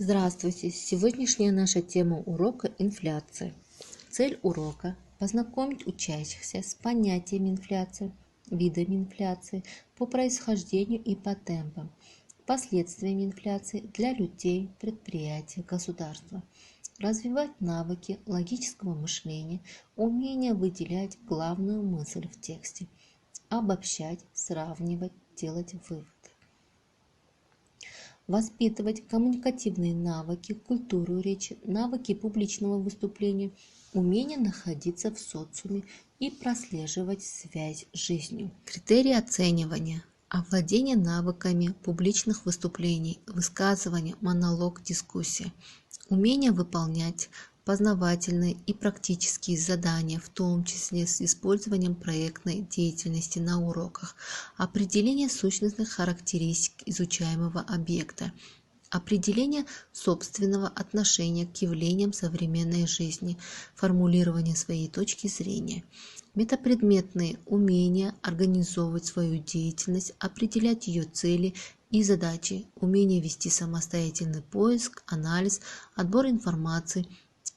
Здравствуйте! Сегодняшняя наша тема урока – инфляция. Цель урока – познакомить учащихся с понятиями инфляции, видами инфляции по происхождению и по темпам, последствиями инфляции для людей, предприятий, государства, развивать навыки логического мышления, умение выделять главную мысль в тексте, обобщать, сравнивать, делать выводы. Воспитывать коммуникативные навыки, культуру речи, навыки публичного выступления, умение находиться в социуме и прослеживать связь с жизнью. Критерии оценивания. Овладение навыками публичных выступлений, высказывания, монолог, дискуссия. Умение выполнять познавательные и практические задания, в том числе с использованием проектной деятельности на уроках, определение сущностных характеристик изучаемого объекта, определение собственного отношения к явлениям современной жизни, формулирование своей точки зрения, метапредметные умения организовывать свою деятельность, определять ее цели и задачи, умение вести самостоятельный поиск, анализ, отбор информации,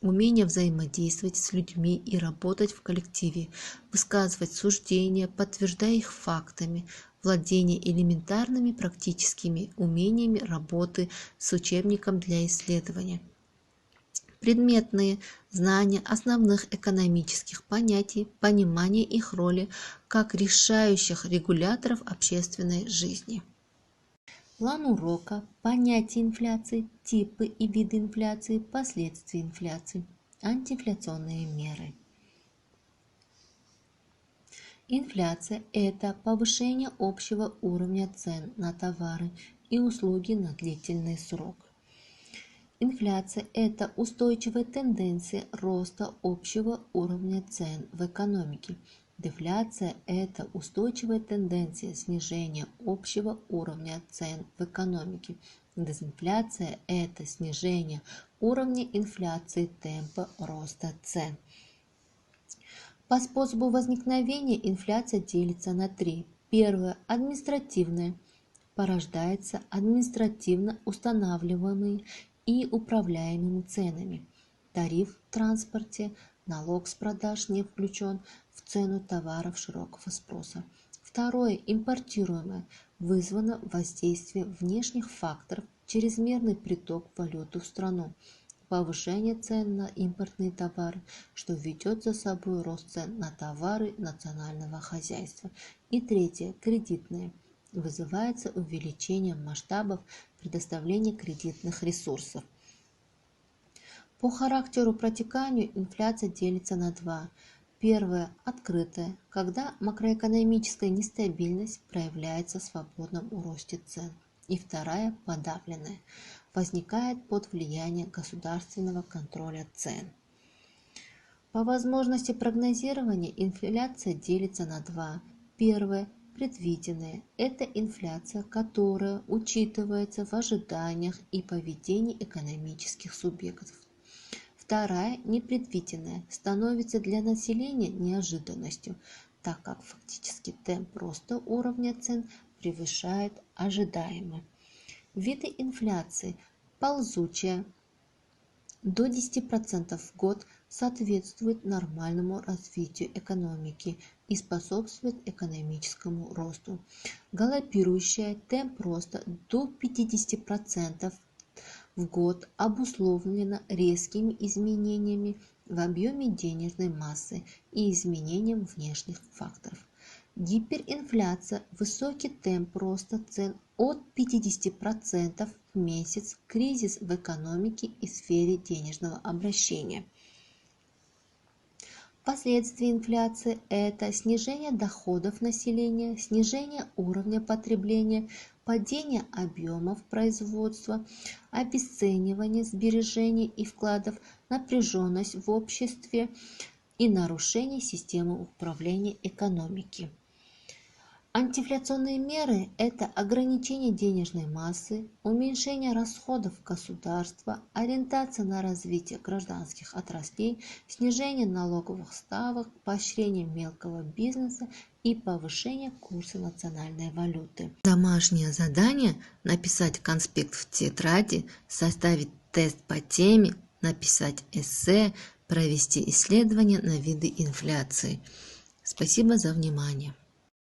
умение взаимодействовать с людьми и работать в коллективе, высказывать суждения, подтверждая их фактами, владение элементарными практическими умениями работы с учебником для исследования. Предметные знания основных экономических понятий, понимание их роли как решающих регуляторов общественной жизни. План урока, понятие инфляции, типы и виды инфляции, последствия инфляции, антиинфляционные меры. Инфляция – это повышение общего уровня цен на товары и услуги на длительный срок. Инфляция – это устойчивая тенденция роста общего уровня цен в экономике. Дефляция – это устойчивая тенденция снижения общего уровня цен в экономике. Дезинфляция – это снижение уровня инфляции темпа роста цен. По способу возникновения инфляция делится на три. Первое – административная. Порождается административно устанавливаемыми и управляемыми ценами. Тариф в транспорте, налог с продаж не включен в цену товаров широкого спроса. Второе – импортируемое, вызвано воздействием внешних факторов, чрезмерный приток валюты в страну, повышение цен на импортные товары, что ведет за собой рост цен на товары национального хозяйства. И третье – кредитное, вызывается увеличением масштабов предоставления кредитных ресурсов. По характеру протеканию инфляция делится на два. Первое – открытая, когда макроэкономическая нестабильность проявляется в свободном росте цен. И вторая – подавленная, возникает под влиянием государственного контроля цен. По возможности прогнозирования инфляция делится на два. Первое – предвиденная – это инфляция, которая учитывается в ожиданиях и поведении экономических субъектов. Вторая – непредвиденная, становится для населения неожиданностью, так как фактически темп роста уровня цен превышает ожидаемый. Виды инфляции – ползучая, до 10% в год, соответствует нормальному развитию экономики и способствует экономическому росту. Галопирующая, темп роста до 50% в год обусловлена резкими изменениями в объеме денежной массы и изменением внешних факторов. Гиперинфляция – высокий темп роста цен от 50% в месяц, кризис в экономике и сфере денежного обращения. Последствия инфляции – это снижение доходов населения, снижение уровня потребления, падение объемов производства, обесценивание сбережений и вкладов, напряженность в обществе и нарушение системы управления экономики. Антиинфляционные меры– это ограничение денежной массы, уменьшение расходов государства, ориентация на развитие гражданских отраслей, снижение налоговых ставок, поощрение мелкого бизнеса и повышение курса национальной валюты. Домашнее задание– написать конспект в тетради, составить тест по теме, написать эссе, провести исследование на виды инфляции. Спасибо за внимание.